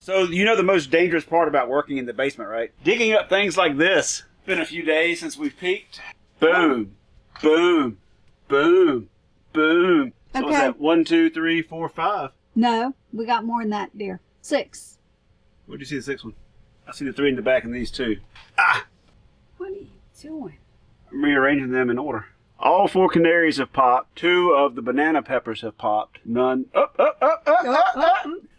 So you know the most dangerous part about working in the basement, right? Digging up things like this. It's been a few days since we've peaked. Boom, boom, boom, boom. So what's that? 1, 2, 3, 4, 5. No, we got more than that, dear. 6. Where do you see the 6th one? I see the 3 in the back and these 2. Ah! What are you doing? I'm rearranging them in order. All 4 canaries have popped. 2 of the banana peppers have popped. None. Up.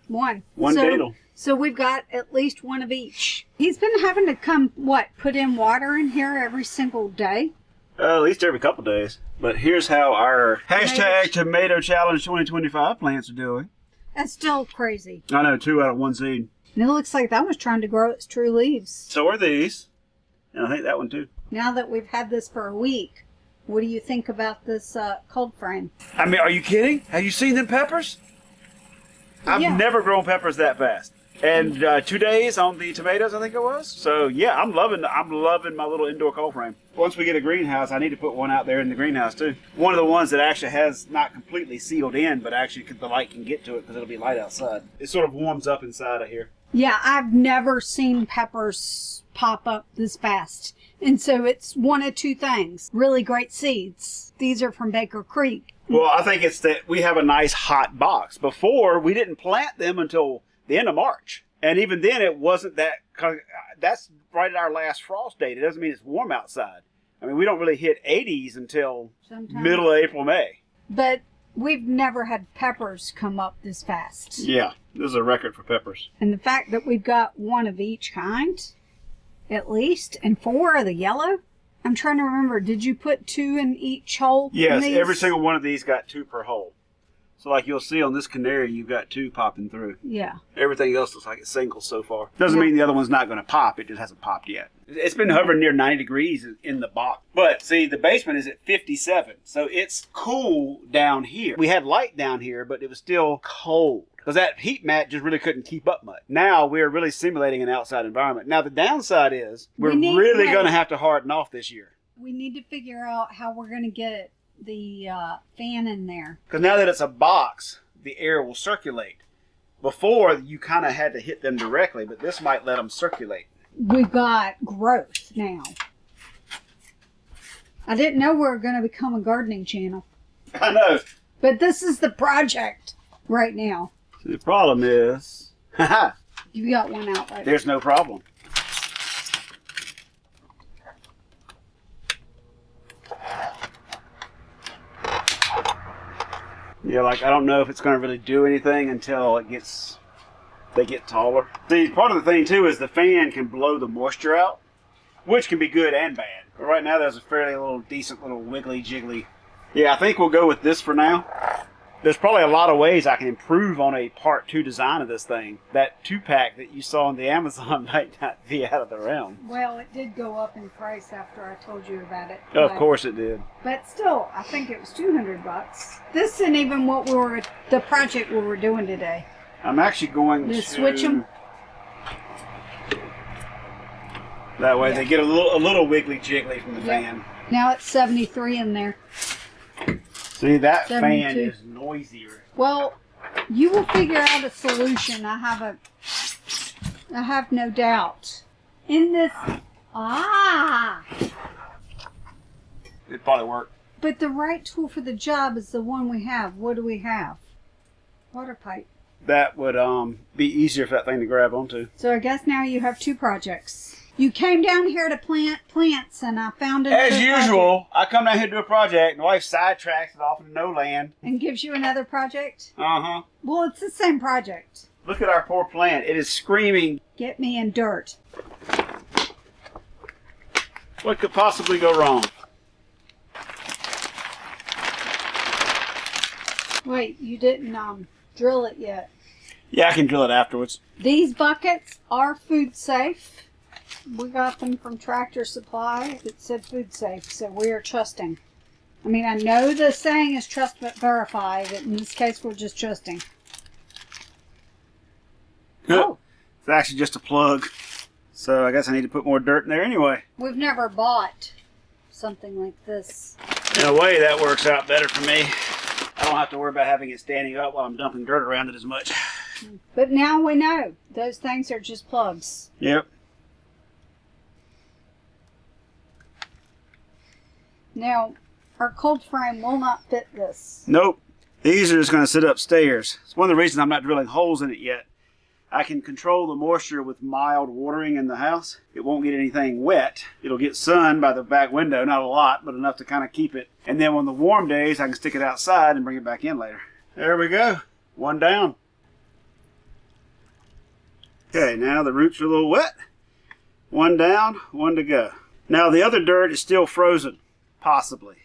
1. One daedal. So we've got at least 1 of each. He's been having to come, put in water in here every single day? At least every couple days. But here's how our hashtag Tomato Challenge 2025 plants are doing. That's still crazy. I know, 2 out of 1 seed. And it looks like that was trying to grow its true leaves. So are these. And I think that one too. Now that we've had this for a week, what do you think about this cold frame? I mean, are you kidding? Have you seen them peppers? I've never grown peppers that fast. And 2 days on the tomatoes, I think it was. So yeah, I'm loving my little indoor cold frame. Once we get a greenhouse, I need to put one out there in the greenhouse too. One of the ones that actually has not completely sealed in, but actually the light can get to it because it'll be light outside. It sort of warms up inside of here. Yeah, I've never seen peppers pop up this fast. And so it's one of 2 things. Really great seeds. These are from Baker Creek. Well, I think it's that we have a nice hot box. Before, we didn't plant them until the end of March. And even then, it wasn't that, that's right at our last frost date. It doesn't mean it's warm outside. I mean, we don't really hit 80s until middle of April, May. But we've never had peppers come up this fast. Yeah, this is a record for peppers. And the fact that we've got 1 of each kind, at least, and 4 of the yellow. I'm trying to remember, did you put 2 in each hole? Yes, every single one of these got 2 per hole. So like you'll see on this canary, you've got 2 popping through. Yeah. Everything else looks like it's single so far. Doesn't mean the other one's not going to pop. It just hasn't popped yet. It's been hovering near 90 degrees in the box. But see, the basement is at 57. So it's cool down here. We had light down here, but it was still cold. Because that heat mat just really couldn't keep up much. Now we're really simulating an outside environment. Now the downside is we're really going to have to harden off this year. We need to figure out how we're going to get the fan in there. Because now that it's a box, the air will circulate. Before, you kind of had to hit them directly, but this might let them circulate. We've got growth now. I didn't know we were going to become a gardening channel. I know. But this is the project right now. The problem is, You got 1 out right there's no problem. Yeah, like I don't know if it's going to really do anything until they get taller. See, part of the thing too is the fan can blow the moisture out, which can be good and bad. But right now there's a fairly decent little wiggly jiggly. Yeah, I think we'll go with this for now. There's probably a lot of ways I can improve on a part 2 design of this thing. That 2-pack that you saw on the Amazon might not be out of the realm. Well, it did go up in price after I told you about it. Of course it did. But still, I think it was $200. This isn't even what the project we were doing today. I'm actually going to switch them. That way they get a little wiggly jiggly from the fan. Now it's 73 in there. See, that 72. fan is noisier. Well, you will figure out a solution. I have no doubt. In this, It'd probably work. But the right tool for the job is the one we have. What do we have? Water pipe. That would be easier for that thing to grab onto. So I guess now you have 2 projects. You came down here to plant plants, and I found it. As usual, I come down here to do a project, and the wife sidetracks it off into no land. And gives you another project? Uh-huh. Well, it's the same project. Look at our poor plant. It is screaming. Get me in dirt. What could possibly go wrong? Wait, you didn't drill it yet. Yeah, I can drill it afterwards. These buckets are food safe. We got them from Tractor Supply that said food safe, so we are trusting. I mean, I know the saying is trust but verify, but in this case we're just trusting. Oh. It's actually just a plug. So I guess I need to put more dirt in there anyway. We've never bought something like this. In a way, that works out better for me. I don't have to worry about having it standing up while I'm dumping dirt around it as much. But now we know those things are just plugs. Yep. Now, our cold frame will not fit this. Nope. These are just going to sit upstairs. It's one of the reasons I'm not drilling holes in it yet. I can control the moisture with mild watering in the house. It won't get anything wet. It'll get sun by the back window, not a lot, but enough to kind of keep it. And then on the warm days, I can stick it outside and bring it back in later. There we go. One down. Okay, now the roots are a little wet. One down, one to go. Now the other dirt is still frozen, possibly.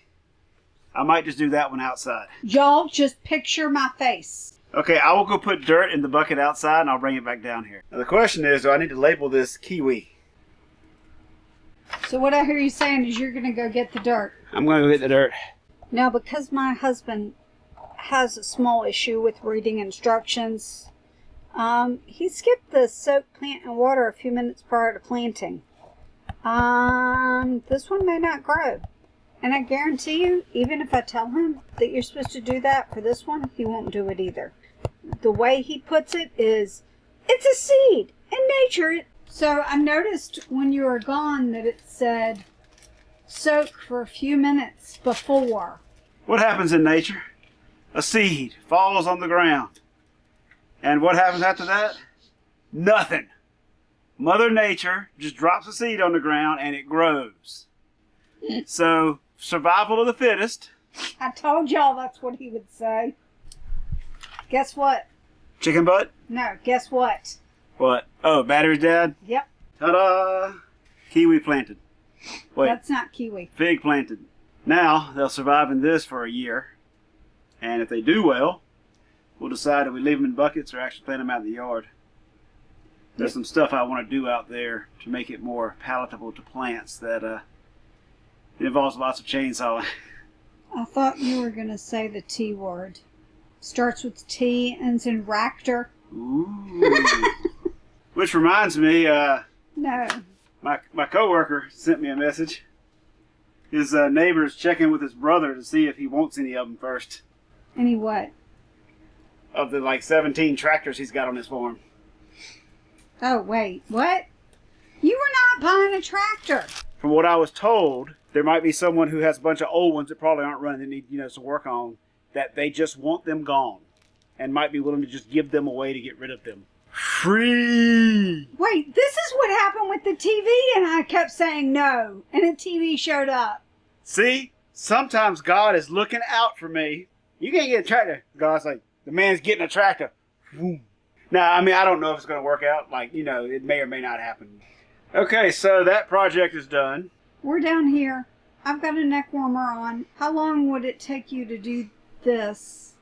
I might just do that one outside. Y'all just picture my face. Okay, I will go put dirt in the bucket outside and I'll bring it back down here. Now the question is, do I need to label this Kiwi? So what I hear you saying is you're going to go get the dirt. I'm going to go get the dirt. Now, because my husband has a small issue with reading instructions, he skipped the soak plant in water a few minutes prior to planting. This one may not grow. And I guarantee you, even if I tell him that you're supposed to do that for this one, he won't do it either. The way he puts it is, it's a seed in nature. So I noticed when you were gone that it said soak for a few minutes before. What happens in nature? A seed falls on the ground. And what happens after that? Nothing. Mother Nature just drops a seed on the ground and it grows. So, survival of the fittest. I told y'all that's what he would say. Guess what? Chicken butt? No, guess what? What? Oh, battery's dead? Yep. Ta-da! Kiwi planted. Wait, That's not kiwi. fig planted. Now, they'll survive in this for a year. And if they do well, we'll decide if we leave them in buckets or actually plant them out in the yard. There's some stuff I want to do out there to make it more palatable to plants that it involves lots of chainsawing. I thought you were going to say the T word. Starts with T, ends in ractor. Ooh. Which reminds me, No. my coworker sent me a message. His neighbor's checking with his brother to see if he wants any of them first. Any what? Of the 17 tractors he's got on his farm. Oh, wait. What? You were not buying a tractor. From what I was told, there might be someone who has a bunch of old ones that probably aren't running that need some work on, that they just want them gone and might be willing to just give them away to get rid of them. Free! Wait, this is what happened with the TV, and I kept saying no, and a TV showed up. See? Sometimes God is looking out for me. You can't get a tractor. God's like, the man's getting a tractor. Boom. Now, I don't know if it's going to work out. It may or may not happen. Okay, so that project is done. We're down here. I've got a neck warmer on. How long would it take you to do this?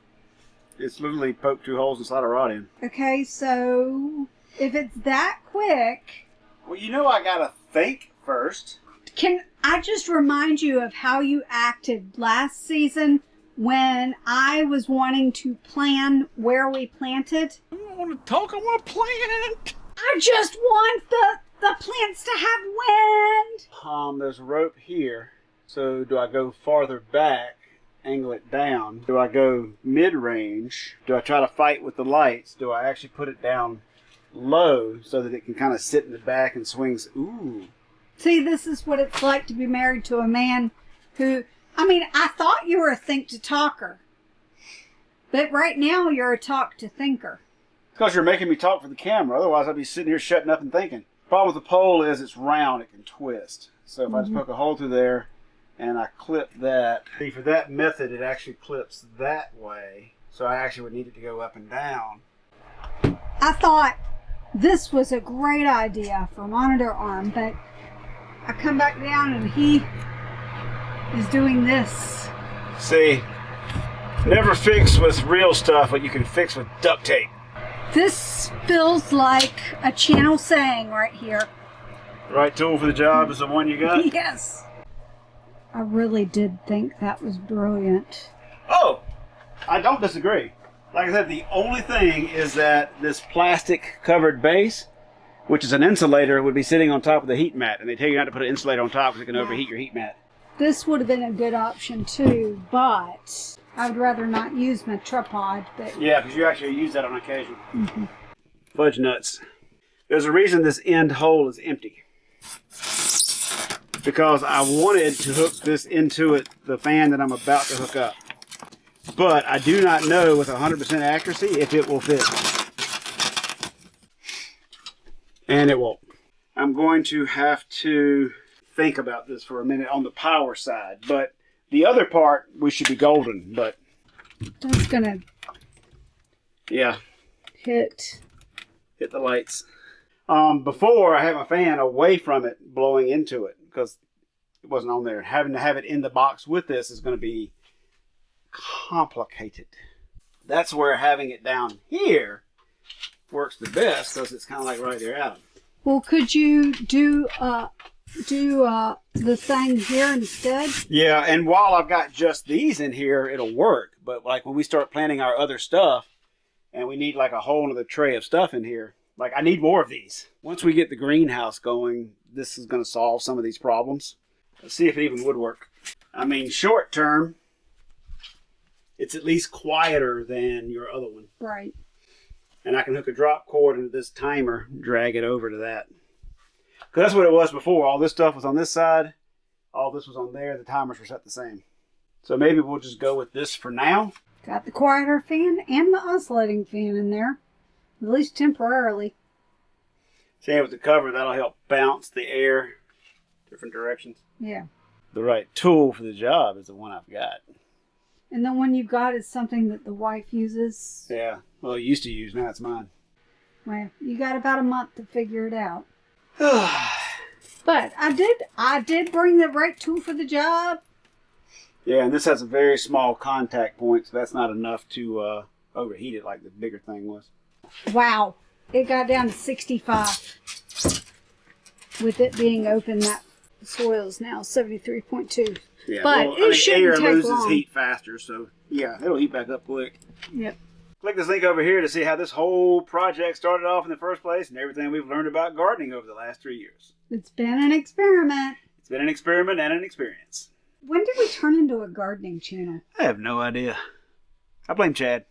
It's literally poked 2 holes inside a rod in. Okay, so if it's that quick... Well, I got to think first. Can I just remind you of how you acted last season when I was wanting to plan where we planted? I don't want to talk, I want to plant. I just want the plants to have wind. There's a rope here. So do I go farther back, angle it down? Do I go mid-range? Do I try to fight with the lights? Do I actually put it down low so that it can kind of sit in the back and swings? Ooh. See, this is what it's like to be married to a man who... I thought you were a think-to-talker. But right now, you're a talk-to-thinker. Because you're making me talk for the camera. Otherwise, I'd be sitting here shutting up and thinking. Problem with the pole is it's round. It can twist. So if I just poke a hole through there and I clip that. See, for that method, it actually clips that way. So I actually would need it to go up and down. I thought this was a great idea for monitor arm, but I come back down and he is doing this. See, never fix with real stuff what you can fix with duct tape. This feels like a channel saying right here. The right tool for the job is the one you got? Yes. I really did think that was brilliant. Oh, I don't disagree. Like I said, the only thing is that this plastic covered base, which is an insulator, would be sitting on top of the heat mat. And they tell you not to put an insulator on top because it can overheat your heat mat. This would have been a good option too, but I would rather not use my tripod, but Yeah, because you actually use that on occasion. Fudge nuts. There's a reason this end hole is empty. Because I wanted to hook this into it, the fan that I'm about to hook up. But I do not know with 100% accuracy if it will fit. And it won't. I'm going to have to think about this for a minute on the power side. But the other part, we should be golden. But that's gonna yeah, hit. hit the lights. Before, I had my fan away from it, blowing into it, because it wasn't on there. Having to have it in the box with this is going to be complicated. That's where having it down here works the best, because it's kind of like right there out. Well, could you do the thing here instead? Yeah, and while I've got just these in here, it'll work. But like when we start planning our other stuff, and we need like a whole other tray of stuff in here, like I need more of these. Once we get the greenhouse going, this is going to solve some of these problems. Let's see if it even would work. I mean, short term, it's at least quieter than your other one. Right. And I can hook a drop cord into this timer, drag it over to that. Because that's what it was before. All this stuff was on this side. All this was on there. The timers were set the same. So maybe we'll just go with this for now. Got the quieter fan and the oscillating fan in there. At least temporarily. See, with the cover, that'll help bounce the air different directions. Yeah. The right tool for the job is the one I've got. And the one you've got is something that the wife uses. Yeah. Well, I used to use. Now it's mine. Well, you got about a month to figure it out. But I did bring the right tool for the job. Yeah, and this has a very small contact point, so that's not enough to overheat it like the bigger thing was. Wow. It got down to 65. With it being open, that soil's now 73.2. Yeah, but well, it shouldn't air take loses long. heat faster, so yeah, it'll heat back up quick. Yep. Click this link over here to see how this whole project started off in the first place and everything we've learned about gardening over the last 3 years. It's been an experiment. It's been an experiment and an experience. When did we turn into a gardening channel? I have no idea. I blame Chad.